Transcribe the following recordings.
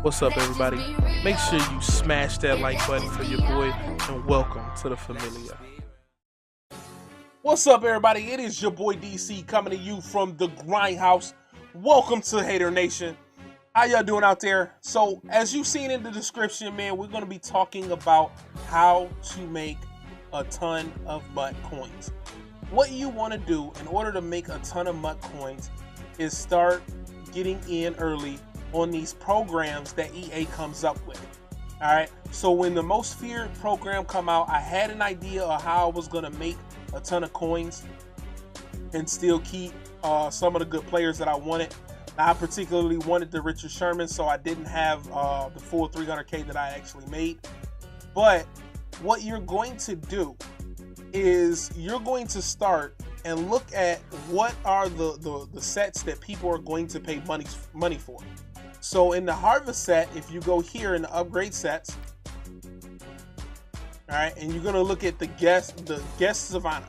What's up, everybody? Make sure you smash that like button for your boy, and welcome to the Familia. What's up, everybody? It is your boy DC coming to you from the Grindhouse. Welcome to Hater Nation. How y'all doing out there? So, as you've seen in the description, man, we're going to be talking about how to make a ton of MUT coins. What you want to do in order to make a ton of MUT coins is start getting in early on these programs that EA comes up with. All right, so when the Most Feared program come out, I had an idea of how I was gonna make a ton of coins and still keep some of the good players that I wanted. I particularly wanted the Richard Sherman, so I didn't have the full 300K that I actually made. But what you're going to do is you're going to start and look at what are the sets that people are going to pay money for. So in the Harvest set, if you go here in the upgrade sets, all right, and you're gonna look at the guests of honor.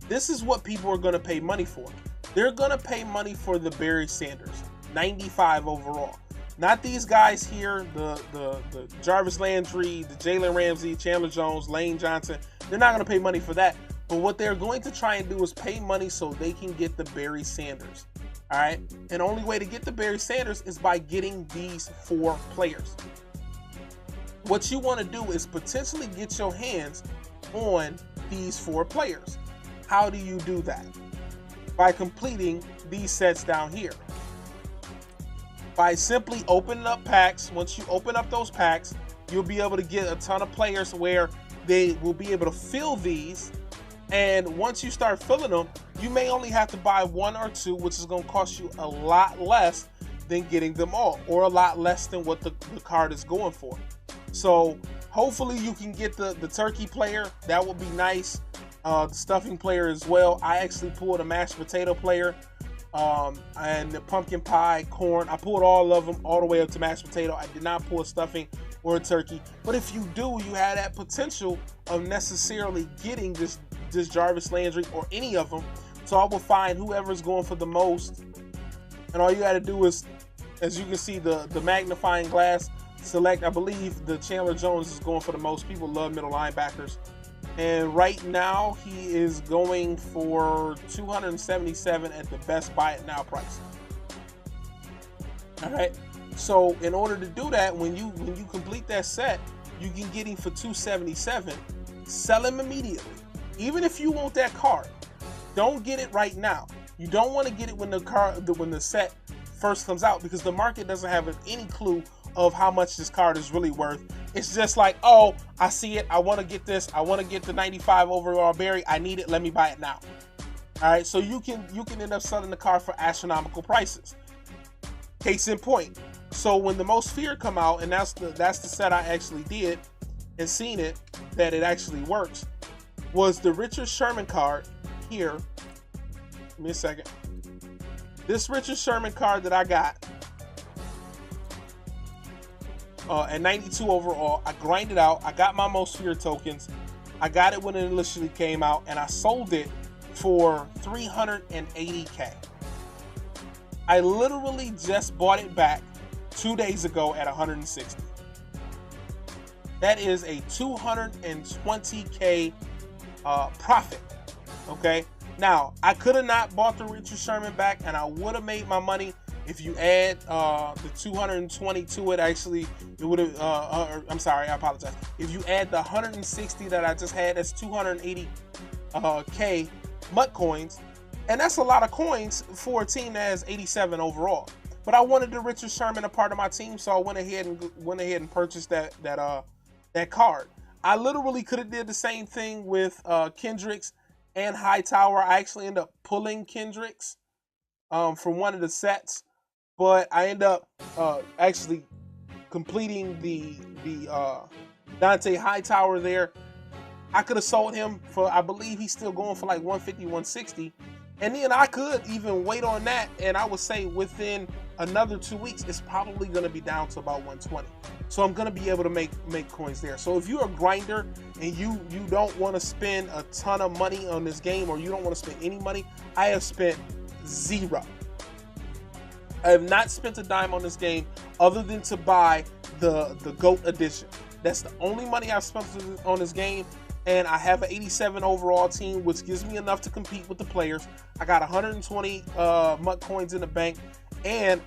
This is what people are gonna pay money for. They're gonna pay money for the Barry Sanders, 95 overall. Not these guys here, the Jarvis Landry, the Jalen Ramsey, Chandler Jones, Lane Johnson. They're not gonna pay money for that. But what they're going to try and do is pay money so they can get the Barry Sanders. All right, and only way to get the Barry Sanders is by getting these 4 players. What you want to do is potentially get your hands on these 4 players. How do you do that? By completing these sets down here. By simply opening up packs. Once you open up those packs, you'll be able to get a ton of players where they will be able to fill these. And once you start filling them, you may only have to buy 1 or 2, which is going to cost you a lot less than getting them all, or a lot less than what the card is going for. So hopefully you can get the turkey player. That would be nice. The stuffing player as well. I actually pulled a mashed potato player and the pumpkin pie, corn. I pulled all of them all the way up to mashed potato. I did not pull a stuffing or a turkey. But if you do, you have that potential of necessarily getting this Jarvis Landry or any of them. So I will find whoever's going for the most, and all you got to do is, as you can see, the magnifying glass, select. I believe the Chandler Jones is going for the most. People love middle linebackers, and right now he is going for 277 at the best buy it now price. All right, so in order to do that, when you complete that set, you can get him for 277. Sell him immediately. Even if you want that card, don't get it right now. You don't want to get it when the set first comes out, because the market doesn't have any clue of how much this card is really worth. It's just like, oh, I see it, I want to get this, I want to get the 95 overall Barry, I need it, let me buy it now. All right, so you can end up selling the card for astronomical prices. Case in point. So when the Most Feared come out, and that's the set I actually did and seen it that it actually works, was the Richard Sherman card here. Give me a second. This Richard Sherman card that I got at 92 overall, I grinded out. I got my Most Feared tokens. I got it when it initially came out, and I sold it for 380K. I literally just bought it back 2 days ago at 160. That is a 220K profit. Okay, now I could have not bought the Richard Sherman back, and I would have made my money. If you add the 220 to it, actually it would have I'm sorry, I apologize. If you add the 160 that I just had, that's 280 K MUT coins, and that's a lot of coins for a team that has 87 overall. But I wanted the Richard Sherman a part of my team, so I went ahead and purchased that card. I literally could have did the same thing with Kendricks and Hightower. I actually ended up pulling Kendricks from one of the sets, but I ended up actually completing the Dante Hightower there. I could have sold him for, I believe he's still going for like 150, 160. And then I could even wait on that, and I would say within another 2 weeks, it's probably going to be down to about 120. So I'm going to be able to make coins there. So if you're a grinder and you don't want to spend a ton of money on this game, or you don't want to spend any money, I have spent zero. I have not spent a dime on this game. other than to buy the GOAT edition. That's the only money I've spent on this game, and I have an 87 overall team, which gives me enough to compete with the players. I got 120 MUT coins in the bank, and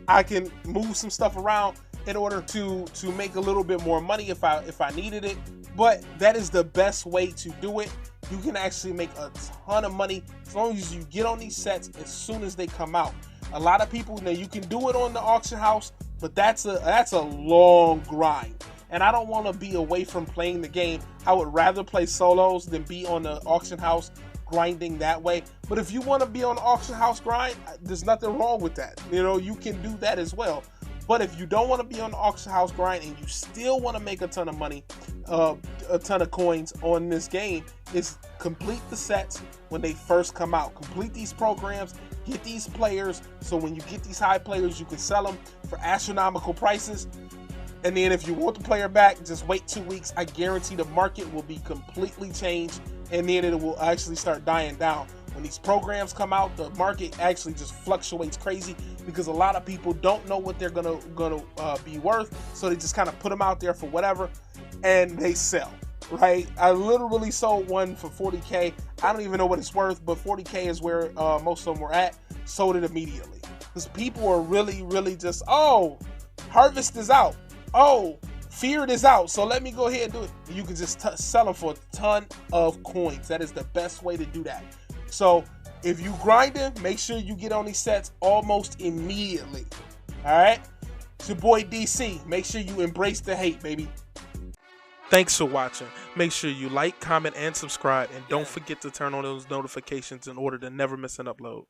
I can move some stuff around in order to make a little bit more money if I needed it. But that is the best way to do it. You can actually make a ton of money as long as you get on these sets as soon as they come out. A lot of people, now you can do it on the auction house, but that's a long grind. And I don't want to be away from playing the game. I would rather play solos than be on the auction house grinding that way. But if you want to be on the auction house grind, there's nothing wrong with that. You know, you can do that as well. But if you don't want to be on the auction house grind and you still want to make a ton of money, a ton of coins on this game, is complete the sets when they first come out. Complete these programs, get these players, so when you get these high players, you can sell them for astronomical prices. And then if you want the player back, just wait 2 weeks. I guarantee the market will be completely changed, and then it will actually start dying down. When these programs come out, the market actually just fluctuates crazy because a lot of people don't know what they're gonna be worth, so they just kind of put them out there for whatever, and they sell. Right? I literally sold one for 40K. I don't even know what it's worth, but 40K is where most of them were at. Sold it immediately because people are really just, oh, Harvest is out. Oh, Feared is out, so let me go ahead and do it. You can just sell them for a ton of coins. That is the best way to do that. So if you grinding, make sure you get on these sets almost immediately. All right? It's your boy DC. Make sure you embrace the hate, baby. Thanks for watching. Make sure you like, comment, and subscribe. And don't forget to turn on those notifications in order to never miss an upload.